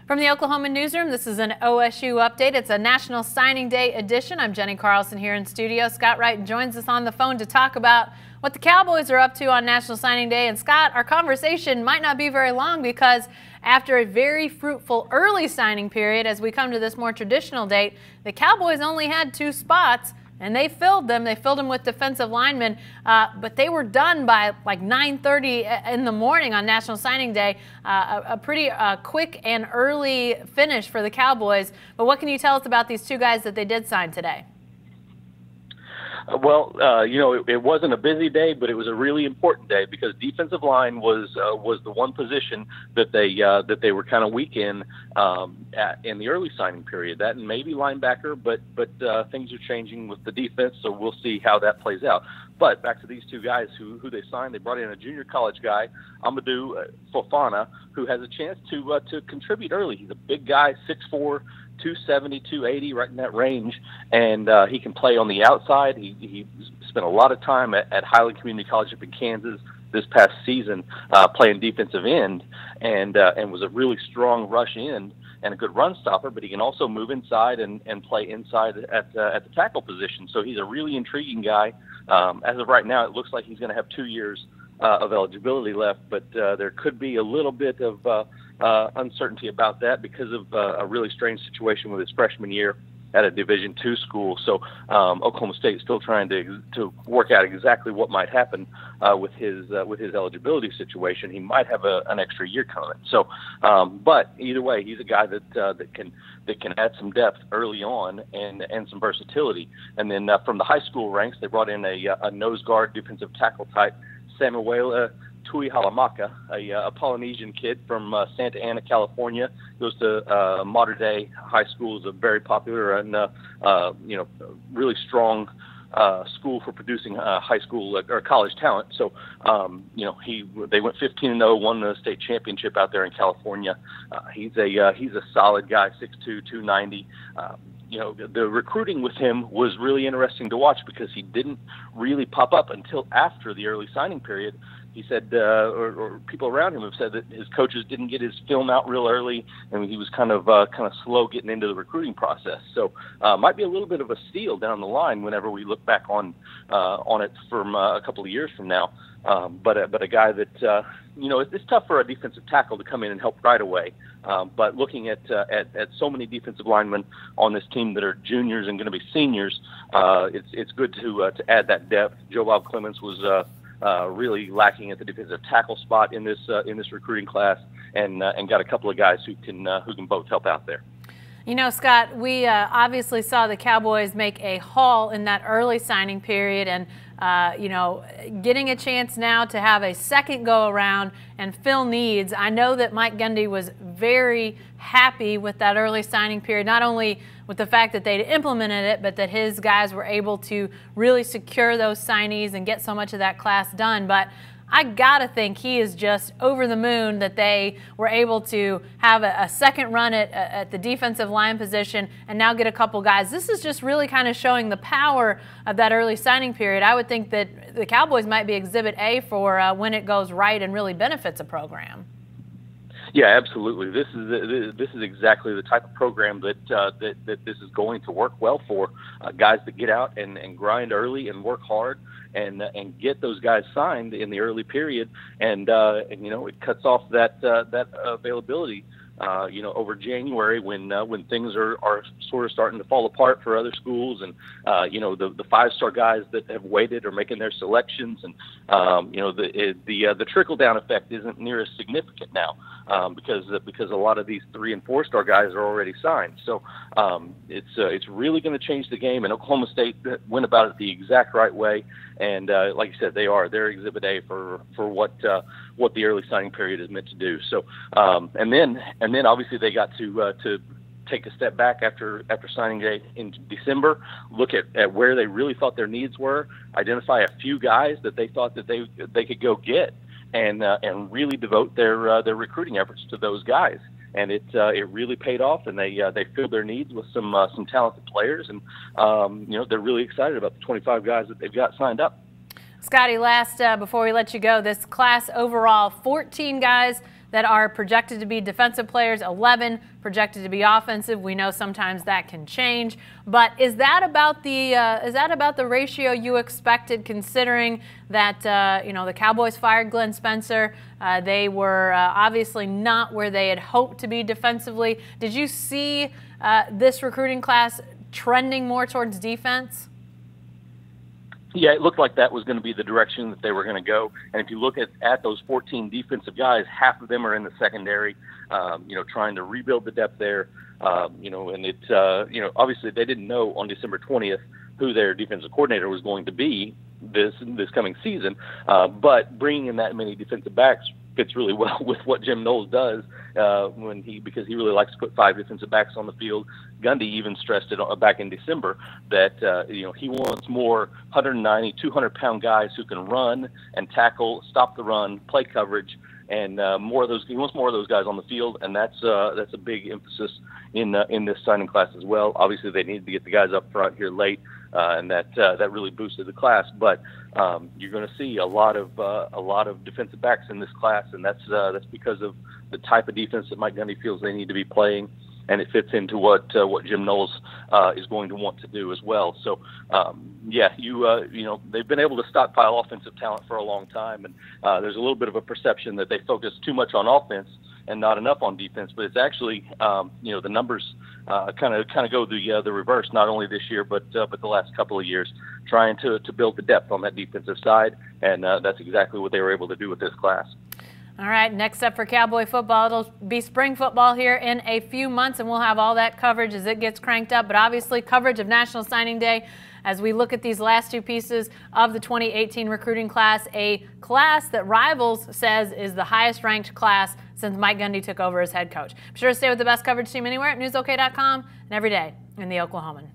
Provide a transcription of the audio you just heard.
From the Oklahoman newsroom, this is an OSU update. It's a National Signing Day edition. I'm Jenny Carlson here in studio. Scott Wright joins us on the phone to talk about what the Cowboys are up to on National Signing Day. And Scott, our conversation might not be very long because after a very fruitful early signing period, as we come to this more traditional date, the Cowboys only had 2 spots. And they filled them. They filled them with defensive linemen, but they were done by like 9:30 in the morning on National Signing Day. A pretty quick and early finish for the Cowboys. But what can you tell us about these 2 guys that they did sign today? Well, it wasn't a busy day, but it was a really important day because defensive line was the one position that they were kind of weak in the early signing period. That and maybe linebacker, but things are changing with the defense, so we'll see how that plays out. But back to these 2 guys who they signed, they brought in a junior college guy, Amadou Fofana, who has a chance to contribute early. He's a big guy, 6'4". 270, 280, right in that range, and he can play on the outside. He spent a lot of time at Highland Community College up in Kansas this past season playing defensive end, and was a really strong rush end and a good run stopper, but he can also move inside and play inside at the tackle position. So he's a really intriguing guy. As of right now, it looks like he's going to have 2 years of eligibility left, but there could be a little bit of uncertainty about that because of a really strange situation with his freshman year at a Division II school. So Oklahoma State is still trying to work out exactly what might happen with his eligibility situation. He might have an extra year coming. So, but either way, he's a guy that can add some depth early on and some versatility. And then from the high school ranks, they brought in a nose guard defensive tackle type, Samuel Tui Halamaka, a Polynesian kid from Santa Ana, California. Goes to Modern Day High School. Is a very popular and really strong school for producing high school or college talent. So they went 15-0, won the state championship out there in California. He's a solid guy, 6'2", 290. The recruiting with him was really interesting to watch because he didn't really pop up until after the early signing period. He said, or people around him have said that his coaches didn't get his film out real early, and he was kind of slow getting into the recruiting process. So, might be a little bit of a steal down the line whenever we look back on it from a couple of years from now. But a guy that it's tough for a defensive tackle to come in and help right away. But looking at so many defensive linemen on this team that are juniors and going to be seniors, it's good to add that depth. Joe Bob Clements was really lacking at the defensive tackle spot in this recruiting class, and got a couple of guys who can both help out there. Scott, we obviously saw the Cowboys make a haul in that early signing period, and getting a chance now to have a second go around and fill needs. I know that Mike Gundy was very happy with that early signing period, not only with the fact that they'd implemented it, but that his guys were able to really secure those signees and get so much of that class done. But I gotta think he is just over the moon that they were able to have a second run at the defensive line position and now get a couple guys. This is just really kind of showing the power of that early signing period. I would think that the Cowboys might be Exhibit A for when it goes right and really benefits a program. Yeah, absolutely. This is exactly the type of program that this is going to work well for guys that get out and grind early and work hard and get those guys signed in the early period, and it cuts off that availability. Over January when things are sort of starting to fall apart for other schools, and the 5-star guys that have waited are making their selections, and the trickle down effect isn't near as significant now because a lot of these 3- and 4-star guys are already signed. So it's really going to change the game, and Oklahoma State went about it the exact right way. And like you said, they're Exhibit A for what the early signing period is meant to do. So and then obviously they got to take a step back after signing day in December, look at where they really thought their needs were, identify a few guys that they thought that they could go get, and really devote their recruiting efforts to those guys. And it really paid off, and they filled their needs with some talented players, and they're really excited about the 25 guys that they've got signed up. Scotty, last before we let you go, this class overall, 14 guys that are projected to be defensive players, 11 projected to be offensive. We know sometimes that can change, but is that about the ratio you expected, considering that the Cowboys fired Glenn Spencer? They were obviously not where they had hoped to be defensively. Did you see this recruiting class trending more towards defense? Yeah, it looked like that was going to be the direction that they were going to go. And if you look at those 14 defensive guys, half of them are in the secondary, trying to rebuild the depth there. And it's, obviously they didn't know on December 20th who their defensive coordinator was going to be this coming season. But bringing in that many defensive backs fits really well with what Jim Knowles does because he really likes to put 5 defensive backs on the field. Gundy even stressed it back in December that he wants more 190, 200-pound guys who can run and tackle, stop the run, play coverage, and more of those. He wants more of those guys on the field, and that's a big emphasis in this signing class as well. Obviously, they needed to get the guys up front here late, and that really boosted the class. But you're going to see a lot of defensive backs in this class, and that's because of the type of defense that Mike Gundy feels they need to be playing, and it fits into what Jim Knowles is going to want to do as well. So, they've been able to stockpile offensive talent for a long time, and there's a little bit of a perception that they focus too much on offense and not enough on defense. But it's actually, the numbers kind of go the reverse. Not only this year, but the last couple of years, trying to build the depth on that defensive side, and that's exactly what they were able to do with this class. All right, next up for Cowboy football, it'll be spring football here in a few months, and we'll have all that coverage as it gets cranked up, but obviously coverage of National Signing Day as we look at these last 2 pieces of the 2018 recruiting class, a class that Rivals says is the highest ranked class since Mike Gundy took over as head coach. Be sure to stay with the best coverage team anywhere at newsok.com and every day in the Oklahoman.